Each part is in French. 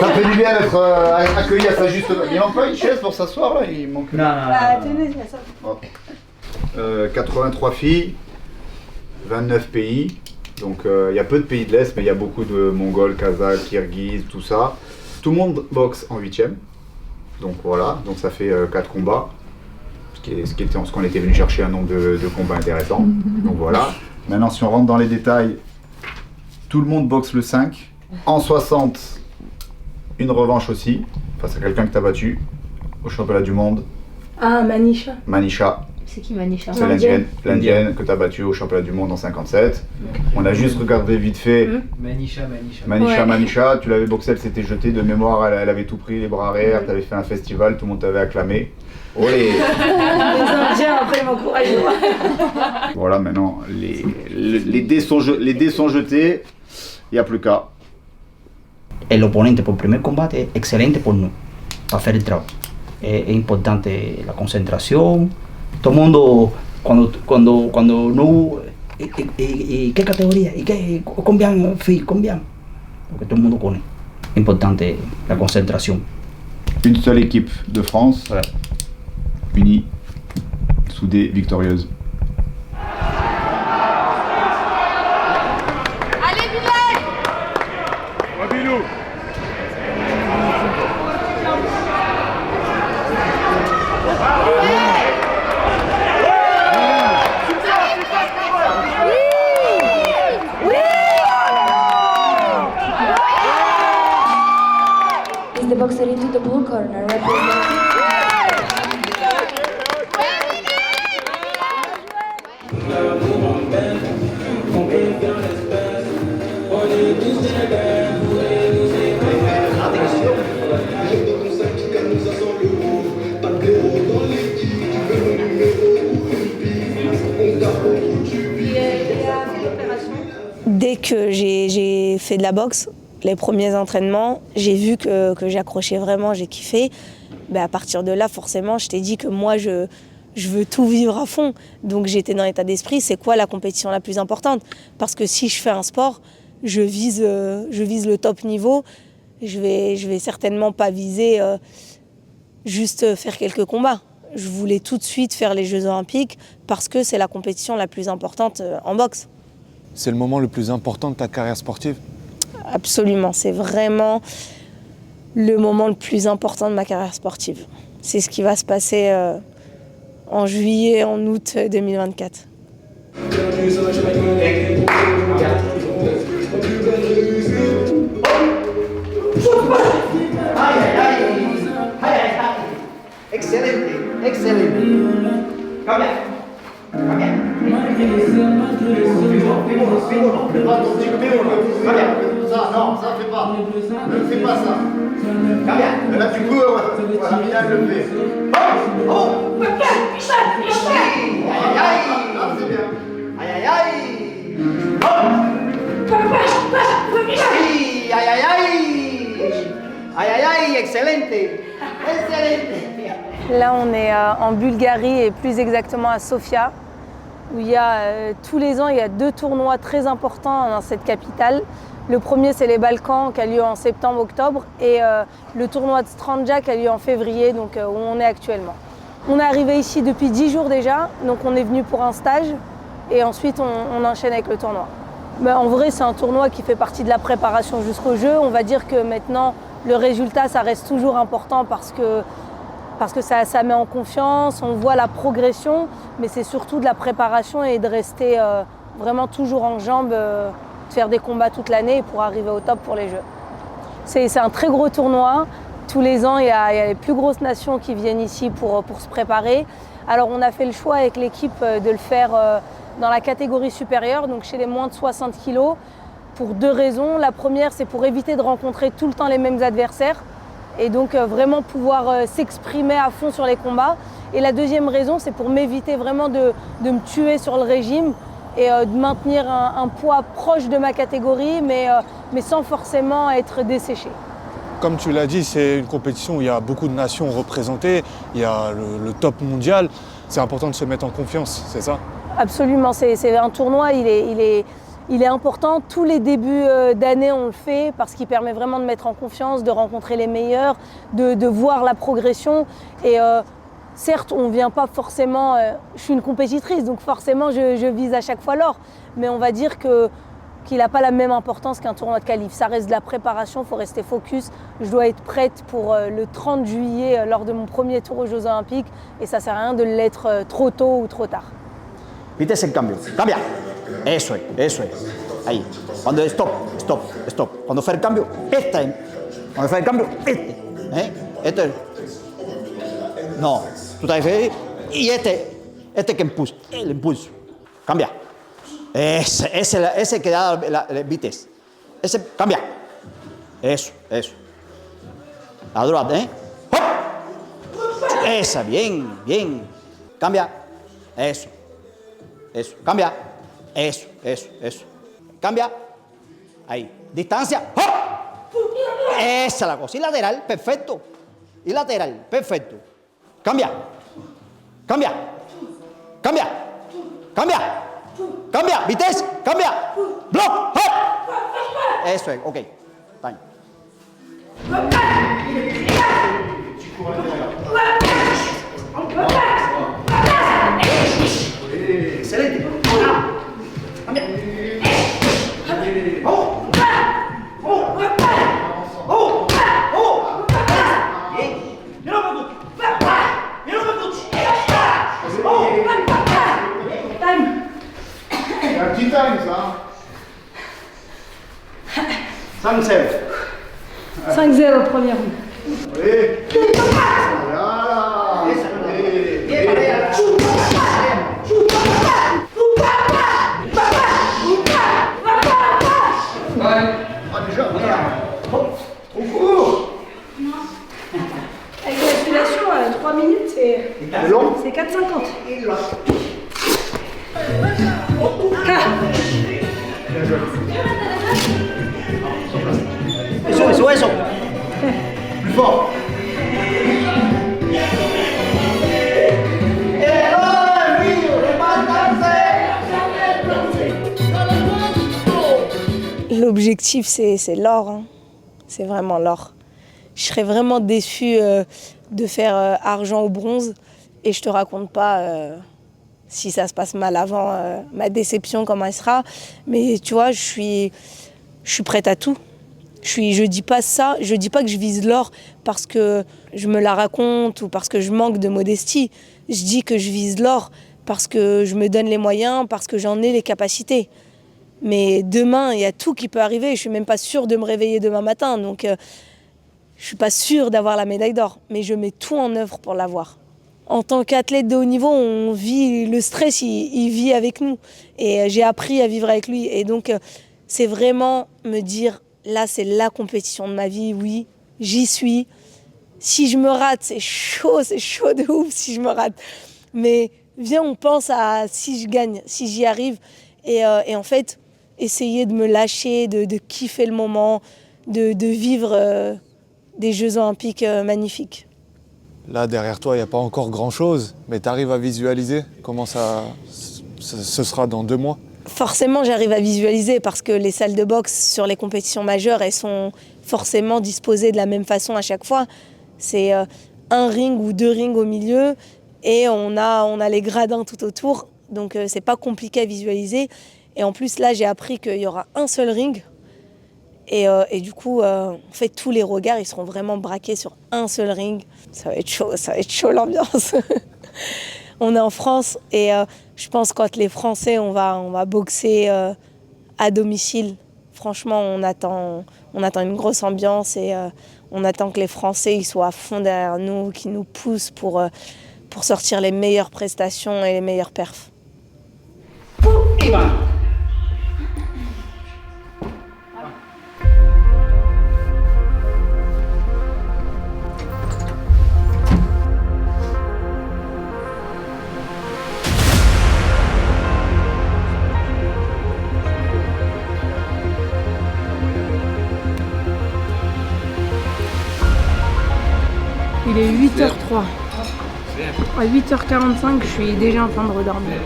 Ça fait du bien d'être accueilli à sa juste... Il manque pas une chaise pour s'asseoir là? Il manque... Non. Tenez, ça. 83 filles, 29 pays. Donc il y a peu de pays de l'Est, mais il y a beaucoup de Mongols, Kazakhs, Kirghizes, tout ça. Tout le monde boxe en 8e. Donc voilà, donc ça fait 4 combats. Ce qu'on était venu chercher un nombre de combats intéressants. Donc voilà. Maintenant, si on rentre dans les détails, tout le monde boxe le 5. En 60, une revanche aussi, face à quelqu'un que tu as battu au championnat du monde. Ah, Manisha. Manisha. C'est qui Manisha? C'est l'indienne que tu as battue au championnat du monde en 57. On a juste regardé vite fait. Manisha, tu l'avais boxé, elle s'était jetée de mémoire, elle avait tout pris, les bras arrière, tu avais fait un festival, tout le monde t'avait acclamé. Olé. Les Indiens après m'encouragent. Voilà, maintenant, les dés sont jetés, il n'y a plus qu'à. El oponente por primer combate es excelente por no para hacer el trabajo. Es importante la concentración. Todo el mundo cuando no ¿y qué categoría? ¿Y qué combien fi combien? Porque todo el mundo pone. Importante la concentración. Une seule équipe de France, voilà. Unie, soudée, victorieuse. Allez, Bilal! Rabilou! Is the boxer into the blue corner representing? Dès que j'ai fait de la boxe, les premiers entraînements, j'ai vu que j'accrochais vraiment, j'ai kiffé. À partir de là, forcément, je t'ai dit que moi, je veux tout vivre à fond. Donc j'étais dans l'état d'esprit, c'est quoi la compétition la plus importante? Parce que si je fais un sport, je vise le top niveau. Je vais certainement pas viser juste faire quelques combats. Je voulais tout de suite faire les Jeux Olympiques parce que c'est la compétition la plus importante en boxe. C'est le moment le plus important de ta carrière sportive? Absolument, c'est vraiment le moment le plus important de ma carrière sportive. C'est ce qui va se passer en juillet, en août 2024. Excelente. Cambia. Non, ça fait pas. Ne fais pas ça. Là tu cours. Voilà, Bilal le fait. Oh. C'est bien. Là, on est en Bulgarie et plus exactement à Sofia, où il y a tous les ans, il y a 2 tournois très importants dans cette capitale. Le premier, c'est les Balkans, qui a lieu en septembre-octobre, et le tournoi de Strandja, qui a lieu en février, donc où on est actuellement. On est arrivé ici depuis 10 jours déjà, donc on est venu pour un stage, et ensuite on enchaîne avec le tournoi. En vrai, c'est un tournoi qui fait partie de la préparation jusqu'au jeu. On va dire que maintenant, le résultat, ça reste toujours important parce que ça met en confiance, on voit la progression, mais c'est surtout de la préparation et de rester vraiment toujours en jambes, de faire des combats toute l'année pour arriver au top pour les Jeux. C'est un très gros tournoi. Tous les ans, il y a les plus grosses nations qui viennent ici pour se préparer. Alors on a fait le choix avec l'équipe de le faire dans la catégorie supérieure, donc chez les moins de 60 kg, pour 2 raisons. La première, c'est pour éviter de rencontrer tout le temps les mêmes adversaires et donc vraiment pouvoir s'exprimer à fond sur les combats. Et la deuxième raison, c'est pour m'éviter vraiment de me tuer sur le régime et de maintenir un poids proche de ma catégorie, mais sans forcément être desséché. Comme tu l'as dit, c'est une compétition où il y a beaucoup de nations représentées, il y a le top mondial. C'est important de se mettre en confiance, c'est ça? Absolument, c'est un tournoi, il il est important. Tous les débuts d'année, on le fait parce qu'il permet vraiment de mettre en confiance, de rencontrer les meilleurs, de voir la progression. Et certes, on ne vient pas forcément... je suis une compétitrice, donc forcément, je vise à chaque fois l'or. Mais on va dire qu'il n'a pas la même importance qu'un tournoi de qualif. Ça reste de la préparation, il faut rester focus. Je dois être prête pour le 30 juillet lors de mon premier tour aux Jeux Olympiques. Et ça ne sert à rien de l'être trop tôt ou trop tard. Vitesse en cambio. Cambia. Eso es. Ahí. Cuando stop. Cuando fue el cambio, Cuando fue el cambio, Este. No. Tú te ves. Y este que impulsa. El impulso. Cambia. Ese que da la vitesse. Ese, cambia. Eso. A droite, ¡Hop! Esa, bien. Cambia. Eso. Cambia. Eso. Cambia. Ahí. Distancia. ¡Hop! Esa es la cosa. Y lateral, perfecto. Cambia. Vitesse. Cambia. Block. ¡Hop! Eso es. Ok. Time. Excelente. Cambia. Un petit time, ça. 5-0. 5-0 première round. Allez. Avec l'aspilation, 3 minutes, c'est 4,50. Eso. Plus fort. L'objectif, c'est l'or. Hein. C'est vraiment l'or. Je serais vraiment déçue de faire argent ou bronze. Et je te raconte pas si ça se passe mal avant ma déception, comment elle sera. Mais tu vois, je suis prête à tout. Je dis pas ça, je dis pas que je vise l'or parce que je me la raconte ou parce que je manque de modestie. Je dis que je vise l'or parce que je me donne les moyens, parce que j'en ai les capacités. Mais demain, il y a tout qui peut arriver. Je suis même pas sûre de me réveiller demain matin. Donc, je suis pas sûre d'avoir la médaille d'or. Mais je mets tout en œuvre pour l'avoir. En tant qu'athlète de haut niveau, on vit le stress, il vit avec nous. Et j'ai appris à vivre avec lui. Et donc, c'est vraiment me dire, là, c'est la compétition de ma vie. Oui, j'y suis. Si je me rate, c'est chaud de ouf si je me rate. Mais viens, on pense à si je gagne, si j'y arrive. Et en fait, essayer de me lâcher, de kiffer le moment, de vivre des Jeux Olympiques magnifiques. Là, derrière toi, il n'y a pas encore grand-chose, mais tu arrives à visualiser comment ce sera dans 2 mois? Forcément, j'arrive à visualiser parce que les salles de boxe sur les compétitions majeures, elles sont forcément disposées de la même façon à chaque fois. C'est un ring ou 2 rings au milieu et on a les gradins tout autour. Donc, c'est pas compliqué à visualiser. Et en plus, là, j'ai appris qu'il y aura un seul ring. Et du coup, en fait, tous les regards, ils seront vraiment braqués sur un seul ring. Ça va être chaud l'ambiance. On est en France et je pense quand les Français, on va boxer à domicile. Franchement, on attend une grosse ambiance et on attend que les Français ils soient à fond derrière nous, qu'ils nous poussent pour sortir les meilleures prestations et les meilleures perfs. Il est 8h03. À 8h45, je suis déjà en train de redormir.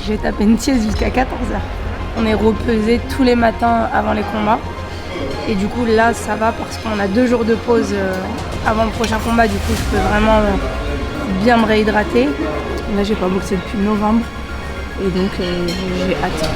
J'ai tapé une sieste jusqu'à 14h. On est repesé tous les matins avant les combats. Et du coup, là, ça va parce qu'on a 2 jours de pause avant le prochain combat. Du coup, je peux vraiment bien me réhydrater. Là, j'ai pas boxé depuis novembre. Et donc, j'ai hâte.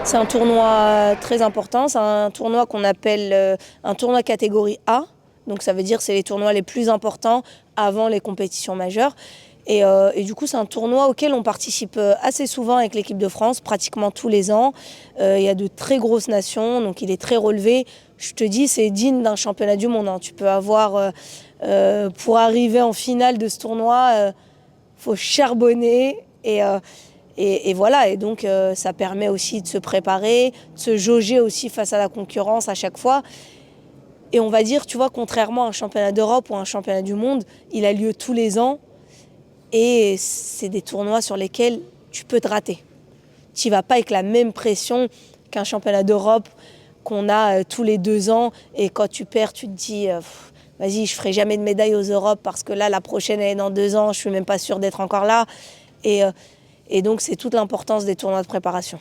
C'est un tournoi très important, c'est un tournoi qu'on appelle un tournoi catégorie A. Donc ça veut dire que c'est les tournois les plus importants avant les compétitions majeures. Et du coup, c'est un tournoi auquel on participe assez souvent avec l'équipe de France, pratiquement tous les ans. Il y a de très grosses nations, donc il est très relevé. Je te dis, c'est digne d'un championnat du monde. Tu peux avoir, pour arriver en finale de ce tournoi, faut charbonner et voilà. Et donc, ça permet aussi de se préparer, de se jauger aussi face à la concurrence à chaque fois. Et on va dire, tu vois, contrairement à un championnat d'Europe ou un championnat du monde, il a lieu tous les ans. Et c'est des tournois sur lesquels tu peux te rater. Tu n'y vas pas avec la même pression qu'un championnat d'Europe qu'on a tous les 2 ans. Et quand tu perds, tu te dis, vas-y, je ne ferai jamais de médaille aux Europes parce que là, la prochaine elle est dans 2 ans, je ne suis même pas sûre d'être encore là. Et donc, c'est toute l'importance des tournois de préparation.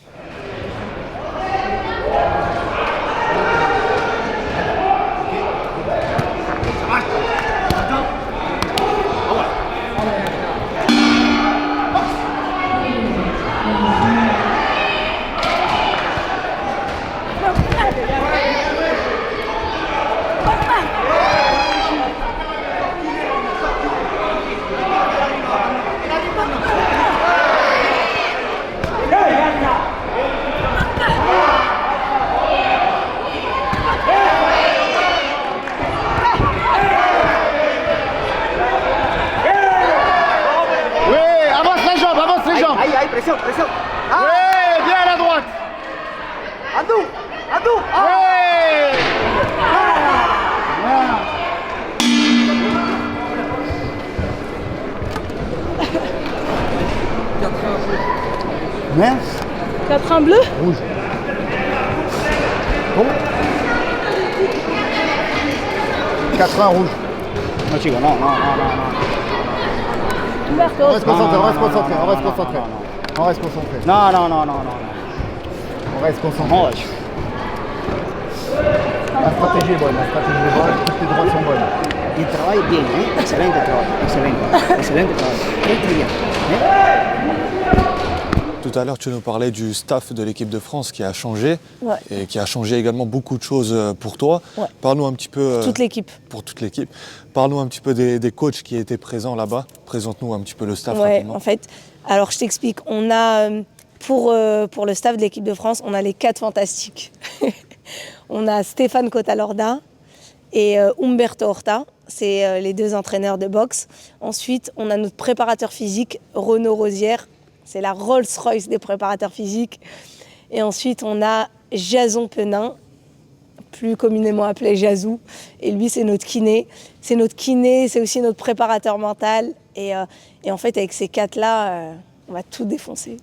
Presión, presión. Ouais, bien à la droite. Adou, Adou. Ouais. Merde. 4-1 bleu. Rouge. Bon. 4-1 rouge. Non, chico, non. Humberto. On reste concentré, on reste concentré, on reste concentré. On reste concentré. Non. On reste concentré. La stratégie est bonne, toutes les droites sont bonnes. Il travaille bien, hein? Excelente travail, excelente travail. Très bien. Tout à l'heure, tu nous parlais du staff de l'équipe de France qui a changé Ouais. et qui a changé également beaucoup de choses pour toi. Ouais. Parle-nous un petit peu... Toute l'équipe. Pour toute l'équipe. Parle-nous un petit peu des coachs qui étaient présents là-bas. Présente-nous un petit peu le staff Ouais, rapidement. en fait, alors je t'explique. On a, pour le staff de l'équipe de France, on a les 4 fantastiques. On a Stéphane Cotalorda et Humberto Horta. C'est les 2 entraîneurs de boxe. Ensuite, on a notre préparateur physique, Renaud Rosière. C'est la Rolls-Royce des préparateurs physiques. Et ensuite, on a Jason Penin, plus communément appelé Jazou. Et lui, c'est notre kiné. C'est notre kiné, c'est aussi notre préparateur mental. Et en fait, avec ces 4-là, on va tout défoncer.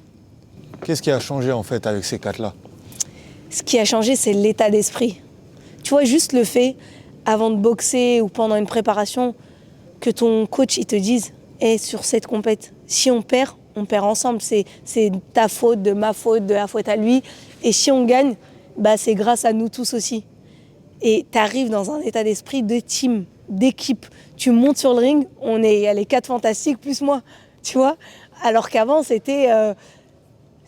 Qu'est-ce qui a changé en fait avec ces 4-là? Ce qui a changé, c'est l'état d'esprit. Tu vois, juste le fait, avant de boxer ou pendant une préparation, que ton coach il te dise hey, sur cette compète, si on perd ensemble. C'est ta faute, de ma faute, de la faute à lui. Et si on gagne, bah, c'est grâce à nous tous aussi. Et tu arrives dans un état d'esprit de team, d'équipe. Tu montes sur le ring, il y a les 4 fantastiques plus moi, tu vois. Alors qu'avant, c'était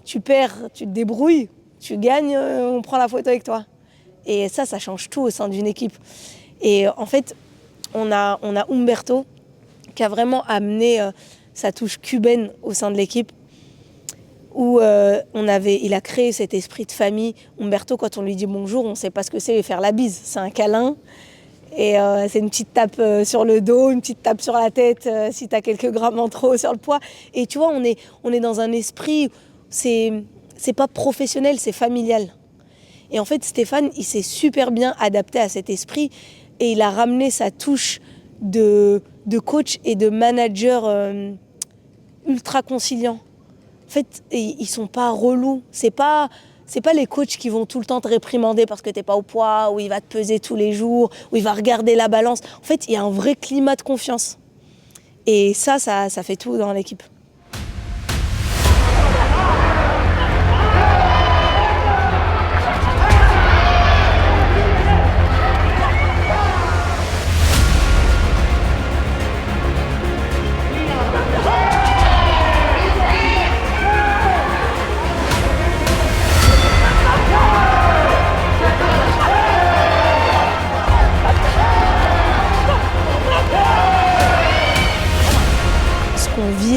tu perds, tu te débrouilles, tu gagnes, on prend la photo avec toi. Et ça change tout au sein d'une équipe. Et en fait, on a Humberto qui a vraiment amené sa touche cubaine au sein de l'équipe, où il a créé cet esprit de famille. Umberto, quand on lui dit bonjour, on ne sait pas ce que c'est faire la bise. C'est un câlin. Et c'est une petite tape sur le dos, une petite tape sur la tête si tu as quelques grammes en trop sur le poids. Et tu vois, on est dans un esprit, c'est pas professionnel, c'est familial. Et en fait, Stéphane, il s'est super bien adapté à cet esprit et il a ramené sa touche de coach et de manager ultra conciliant. En fait, ils sont pas relous. C'est pas les coachs qui vont tout le temps te réprimander parce que t'es pas au poids, ou il va te peser tous les jours, ou il va regarder la balance. En fait, il y a un vrai climat de confiance. Et ça fait tout dans l'équipe.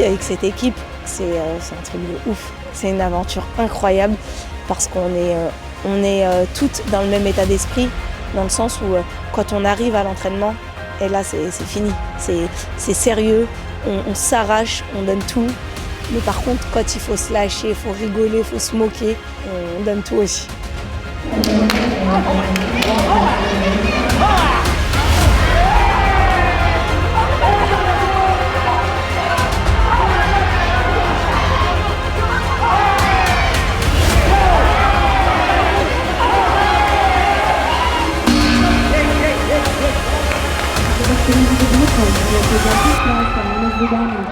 Avec cette équipe, c'est un truc de ouf. C'est une aventure incroyable parce qu'on est toutes dans le même état d'esprit, dans le sens où quand on arrive à l'entraînement, et là c'est fini, c'est sérieux, on s'arrache, on donne tout. Mais par contre, quand il faut se lâcher, il faut rigoler, il faut se moquer, on donne tout aussi. Representing Mexico, representing from Minas Gerais.